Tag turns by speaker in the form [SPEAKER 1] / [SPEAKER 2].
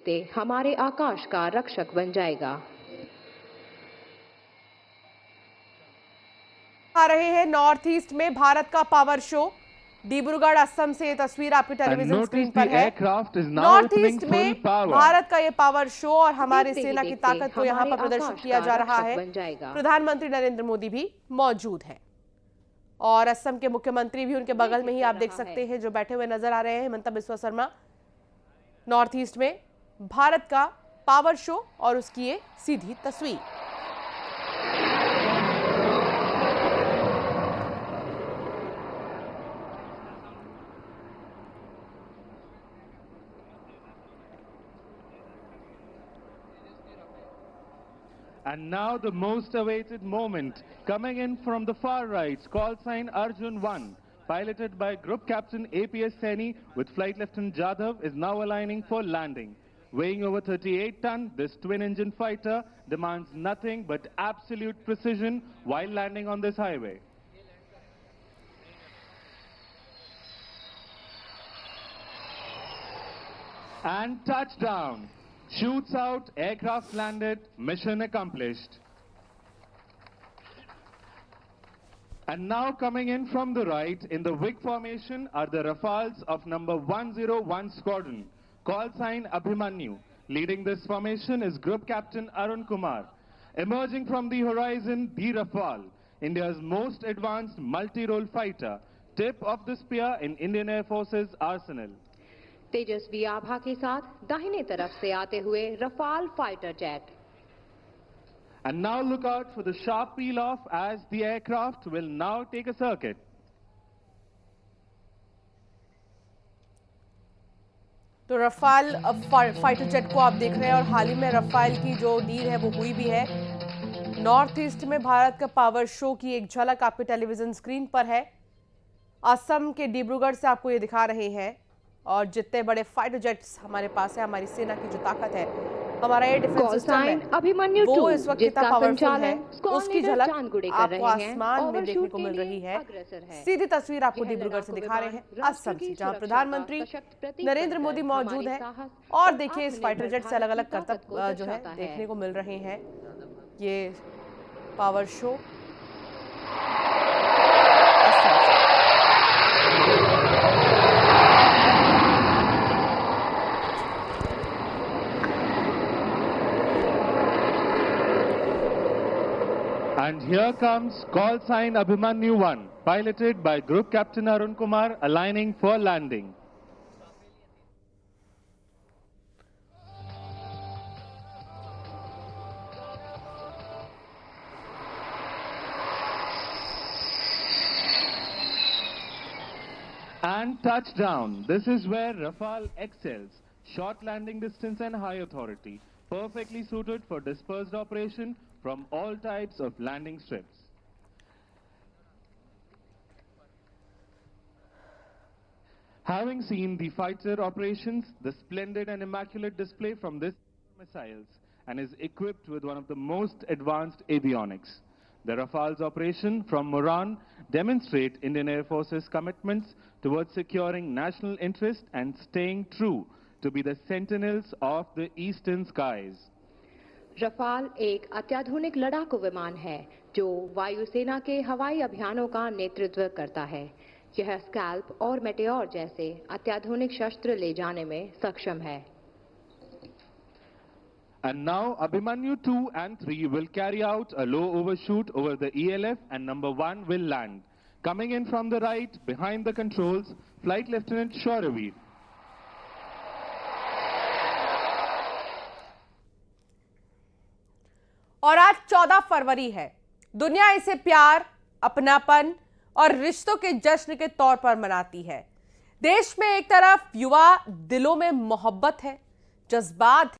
[SPEAKER 1] देखते हमारे आकाश का रक्षक बन जाएगा।
[SPEAKER 2] आ रहे हैं नॉर्थ ईस्ट में भारत का पावर शो। डिब्रूगढ़ असम से ये तस्वीर आपकी टेलीविजन स्क्रीन पर है। नॉर्थ ईस्ट में भारत का ये पावर शो और हमारी सेना की ताकत को यहाँ पर प्रदर्शित किया जा रहा है। प्रधानमंत्री नरेंद्र मोदी भी मौजूद हैं और असम के मुख्यमंत्री भी उनके बगल में ही आप देख सकते हैं जो बैठे हुए नजर आ रहे हैं, हिमंता बिस्वा शर्मा। नॉर्थ ईस्ट में भारत का पावर शो और उसकी ये सीधी तस्वीर।
[SPEAKER 3] And now the most awaited moment, coming in from the far right, call sign Arjun 1, piloted by Group Captain APS Saini with Flight Lieutenant Jadhav, is now aligning for landing. Weighing over 38 tons, this twin-engine fighter demands nothing but absolute precision while landing on this highway. And touchdown. Shoots out, aircraft landed, mission accomplished. And now coming in from the right, in the WIG formation, are the Rafales of number 101 Squadron. Call sign Abhimanyu. Leading this formation is Group Captain Arun Kumar. Emerging from the horizon, the Rafale, India's most advanced multi-role fighter, tip of the spear in Indian Air Force's arsenal.
[SPEAKER 1] तेजस्वी आभा के साथ दाहिने तरफ से आते हुए Rafale fighter jet.
[SPEAKER 3] And now look out for the sharp peel off as the aircraft will now take a circuit.
[SPEAKER 2] तो Rafale fighter jet को आप देख रहे हैं और हाल ही में रफाल की जो डील है वो हुई भी है। नॉर्थ ईस्ट में भारत का पावर शो की एक झलक आपके टेलीविजन स्क्रीन पर है। असम के डिब्रूगढ़ से आपको ये दिखा रहे हैं और जितने बड़े फाइटर जेट्स हमारे पास है, हमारी सेना की जो ताकत है, हमारा एयर डिफेंस सिस्टम है,
[SPEAKER 1] अभिमन्यु
[SPEAKER 2] वो इस वक्त कितना पावरफुल है, उसकी झलक आपको आसमान में देखने को मिल रही है। सीधी तस्वीर आपको डिब्रूगढ़ से दिखा रहे हैं असम से, जहां प्रधानमंत्री नरेंद्र मोदी मौजूद है और देखिए इस फाइटर जेट से अलग अलग करतब जो है देखने को मिल रहे हैं। ये power show
[SPEAKER 3] And here comes call sign Abhimanyu 1, piloted by Group Captain Arun Kumar, aligning for landing. And touchdown. This is where Rafale excels. Short landing distance and high authority. Perfectly suited for dispersed operation from all types of landing strips. Having seen the fighter operations, the splendid and immaculate display from this missiles, and is equipped with one of the most advanced avionics. The Rafale's operation from Moran demonstrate Indian Air Force's commitments towards securing national interest and staying true to be the sentinels of the eastern skies.
[SPEAKER 1] Rafale एक अत्याधुनिक लड़ाकू विमान है जो वायुसेना के हवाई अभियानों का नेतृत्व करता है। यह स्कैल्प और मेटेओर जैसे अत्याधुनिक शस्त्र ले जाने में सक्षम है।
[SPEAKER 3] And now Abhimanyu 2 and 3 will carry out a low overshoot over the ELF and number 1 will land. Coming in from the right, behind the controls, Flight Lieutenant Shoravir.
[SPEAKER 2] और आज 14 फरवरी है। दुनिया इसे प्यार, अपनापन और रिश्तों के जश्न के तौर पर मनाती है। देश में एक तरफ युवा दिलों में मोहब्बत है, जज्बात